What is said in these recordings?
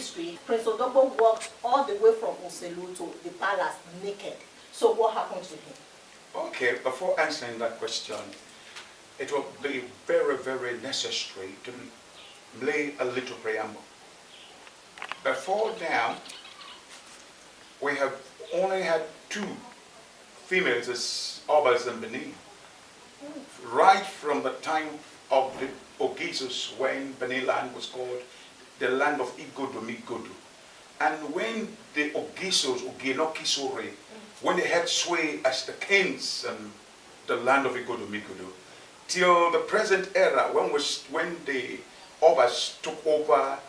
history, Prince Odogbo walked all the way from Oselu to the palace naked. So what happened to him? Okay, before answering that question, it will be very, very necessary to lay a little preamble. Before now, we have only had 2 females as Obas in Benin. Right from the time of the Ogisos, when Benin land was called the land of Igodo. And when the Ogisos, Ogienokisore, when they had sway as the kings and the land of Igodo, till the present era, when the Obas took over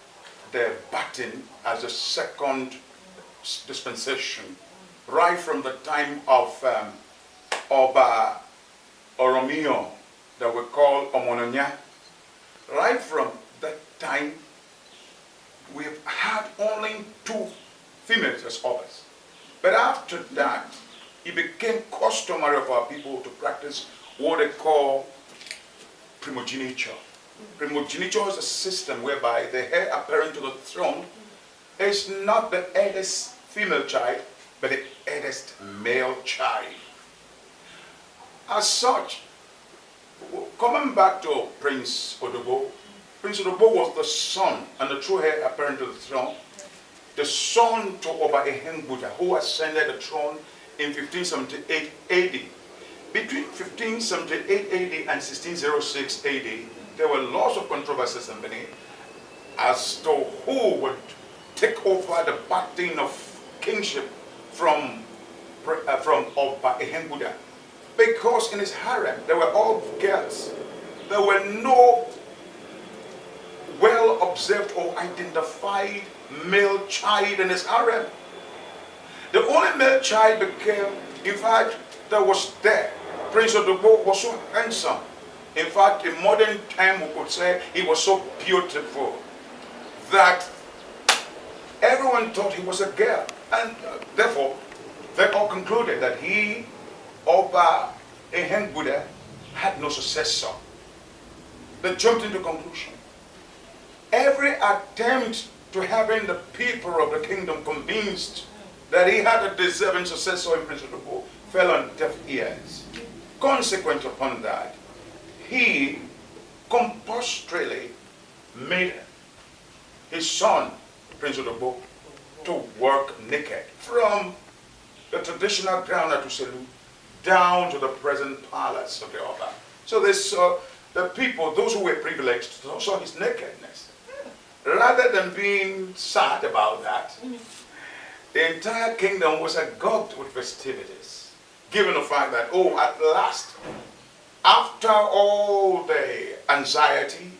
the baton as a second dispensation, right from the time of Oba Oromio, that we call Omononya, right from that time, we've had only 2 females as Obas. But after that, it became customary for our people to practice what they call primogeniture. Primogeniture is a system whereby the heir apparent to the throne is not the eldest female child, but the eldest male child. As such, coming back to Prince Odogbo was the son and the true heir apparent to the throne, the son to Oba Ehengbuda, who ascended the throne in 1578 AD. Between 1578 AD and 1606 AD, there were lots of controversies in Benin as to who would take over the baton of kingship from Oba Ehengbuda. Because in his harem, they were all girls. There were no well-observed or identified male child in his harem. The only male child became, in fact, that was there. Prince Odogbo was so handsome. In fact, in modern time, we could say he was so beautiful that everyone thought he was a girl. And therefore, they all concluded that he, Oba Ehengbuda, had no successor. They jumped into conclusion. Every attempt to having the people of the kingdom convinced that he had a deserving successor in Prince Odogbo fell on deaf ears. Consequent upon that, he compulsorily made his son, Prince Odogbo, to work naked from the traditional ground at Uselu down to the present palace of the Oba. So they saw the people, those who were privileged, saw his nakedness. Rather than being sad about that, the entire kingdom was agog with festivities, given the fact that, oh, at last, after all the anxiety,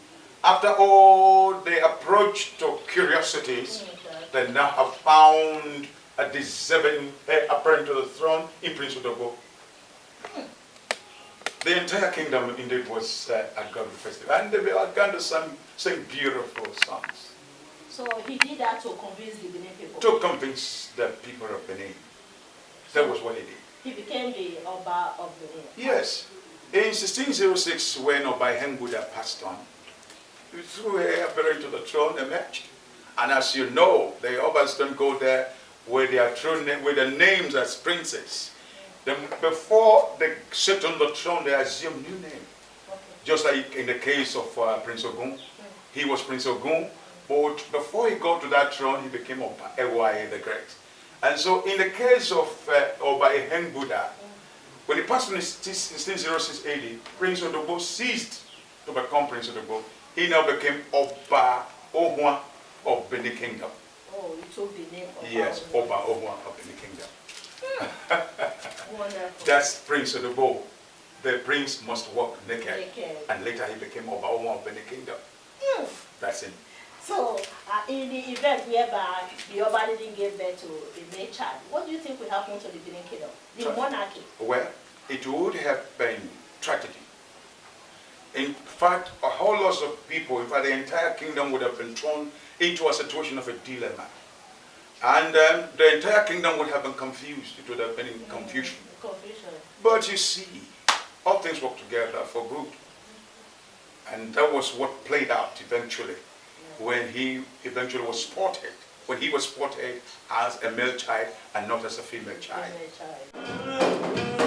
after all the approach to curiosities, they now have found a deserving heir apparent to the throne in Prince Odogbo. The entire kingdom indeed was agog with festivities, and they began to sing beautiful songs. So he did that to convince the Benin people? To convince the people of Benin. That was what he did. He became the Oba of Benin? Yes. In 1606, when Oba Ehengbuda passed on, he threw her apparent to the throne emerged. And as you know, the Obas don't go there with their throne, with their names as princes. Then before they sit on the throne, they assume new name. Okay. Just like in the case of Prince Ogun. He was Prince Ogun, but before he got to that throne, he became Oba Ewaye the Great. And so in the case of Oba Ehengbuda, when he passed in 1606 AD, Prince Odogbo ceased to become Prince Odogbo. He now became Oba Ohwa of Benin Kingdom. Oh, you took the name of yes, Oba Ohwa of Benin Kingdom. Wonderful. That's Prince Odogbo. The prince must walk naked. And later he became Oba Ohwa of Benin Kingdom. That's it. So, in the event whereby the Oba didn't give birth to the male child, what do you think will happen to the Benin Kingdom, the monarchy? Well, it would have been tragedy. In fact, a whole lot of people, in fact, the entire kingdom would have been thrown into a situation of a dilemma. And the entire kingdom would have been confused. It would have been in confusion. But you see, all things work together for good. And that was what played out eventually. when he eventually was spotted, when he was spotted as a male child and not as a female child. Female child.